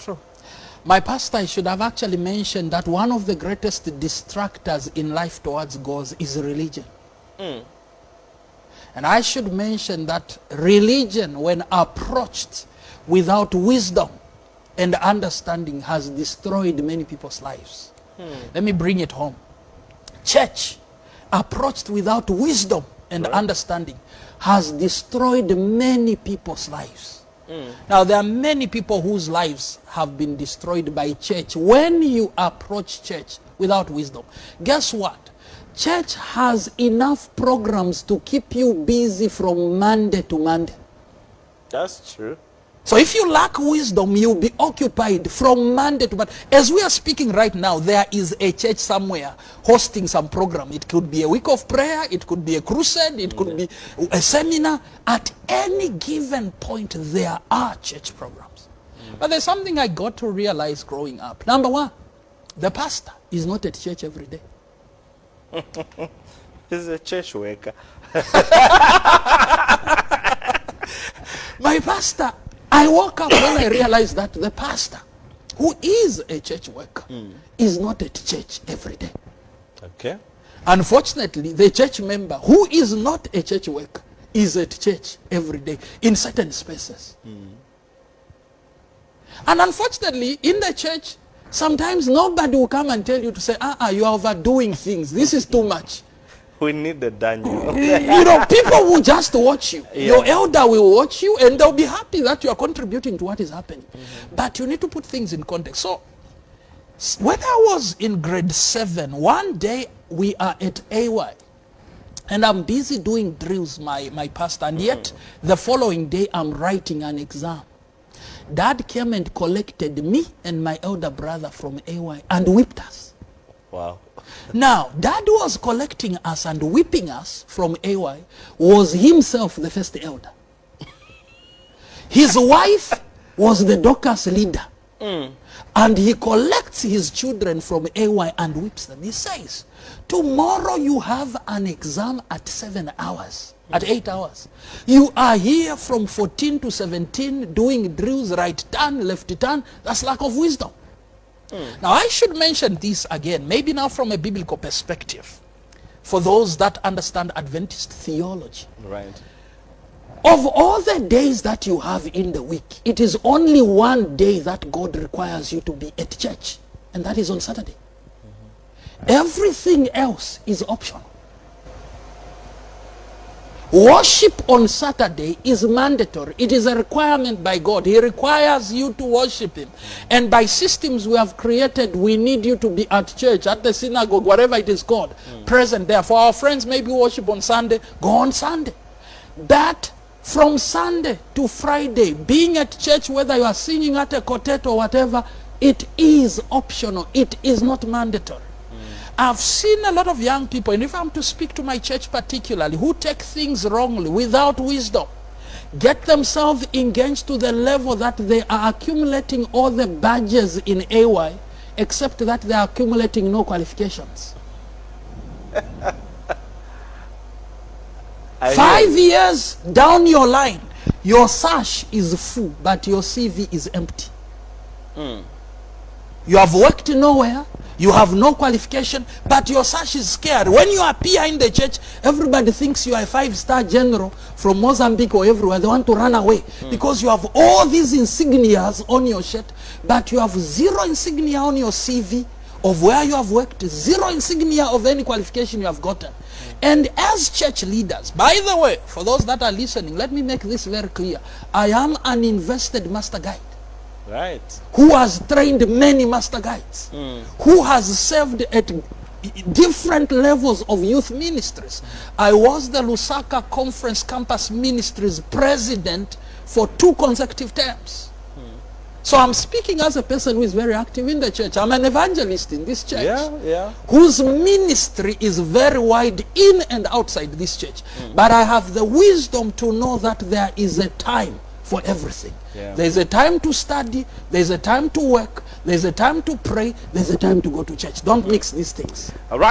True. My pastor, I should have actually mentioned that one of the greatest distractors in life towards God is religion. And I should mention that religion, when approached without wisdom and understanding, has destroyed many people's lives. Let me bring it home. Church, approached without wisdom and understanding, has destroyed many people's lives. Now, there are many people whose lives have been destroyed by church. When you approach church without wisdom, guess what? Church has enough programs to keep you busy from Monday to Monday. That's true. So if you lack wisdom, you'll be occupied from Monday to Monday. As we are speaking right now, there is a church somewhere hosting some program. It could be a week of prayer, it could be a crusade, it could be a seminar. At any given point, there are church programs. But there's something I got to realize growing up. Number one, the pastor is not at church every day. He's a church worker. My pastor, I woke up when I realized that the pastor, who is a church worker, is not at church every day. Okay. Unfortunately, the church member who is not a church worker is at church every day in certain spaces. And unfortunately, in the church, sometimes nobody will come and tell you to say, you are overdoing things. This is too much. We need the Daniel. You know, people will just watch you. Your elder will watch you and they'll be happy that you are contributing to what is happening. But you need to put things in context. So, when I was in grade 7, one day we are at AY. And I'm busy doing drills, my pastor. And yet, the following day, I'm writing an exam. Dad came and collected me and my elder brother from AY and whipped us. Wow. Now, Dad was collecting us and whipping us from AY, was himself the first elder. His wife was the Dorcas leader. And he collects his children from AY and whips them. He says, tomorrow you have an exam at 7 hours, at 8 hours. You are here from 14 to 17 doing drills, right turn, left turn. That's lack of wisdom. Now, I should mention this again, maybe now from a biblical perspective, for those that understand Adventist theology. Right. Of all the days that you have in the week, it is only one day that God requires you to be at church, and that is on Saturday. Everything else is optional. Worship on Saturday is mandatory. It is a requirement by God. He requires you to worship him. And by systems we have created, we need you to be at church, at the synagogue, whatever it is called, present there. For our friends, maybe worship on Sunday, go on Sunday. But from Sunday to Friday, being at church, whether you are singing at a quartet or whatever, it is optional. It is not mandatory. I've seen a lot of young people, and if I'm to speak to my church particularly, who take things wrongly without wisdom, get themselves engaged to the level that they are accumulating all the badges in AY, except that they are accumulating no qualifications. 5 years down your line, your sash is full, but your CV is empty. You have worked nowhere, you have no qualification, but your sash is scared. When you appear in the church, everybody thinks you are a 5-star general from Mozambique or everywhere. They want to run away because you have all these insignias on your shirt, but you have 0 insignia on your CV of where you have worked, 0 insignia of any qualification you have gotten. And as church leaders, by the way, for those that are listening, let me make this very clear. I am an invested master guide. Right. Who has trained many master guides, who has served at different levels of youth ministries. I was the Lusaka Conference Campus Ministries president for 2 consecutive terms. So I'm speaking as a person who is very active in the church. I'm an evangelist in this church, whose ministry is very wide in and outside this church. But I have the wisdom to know that there is a time for everything. There's a time to study, there's a time to work, there's a time to pray, there's a time to go to church. Don't mix these things. All right.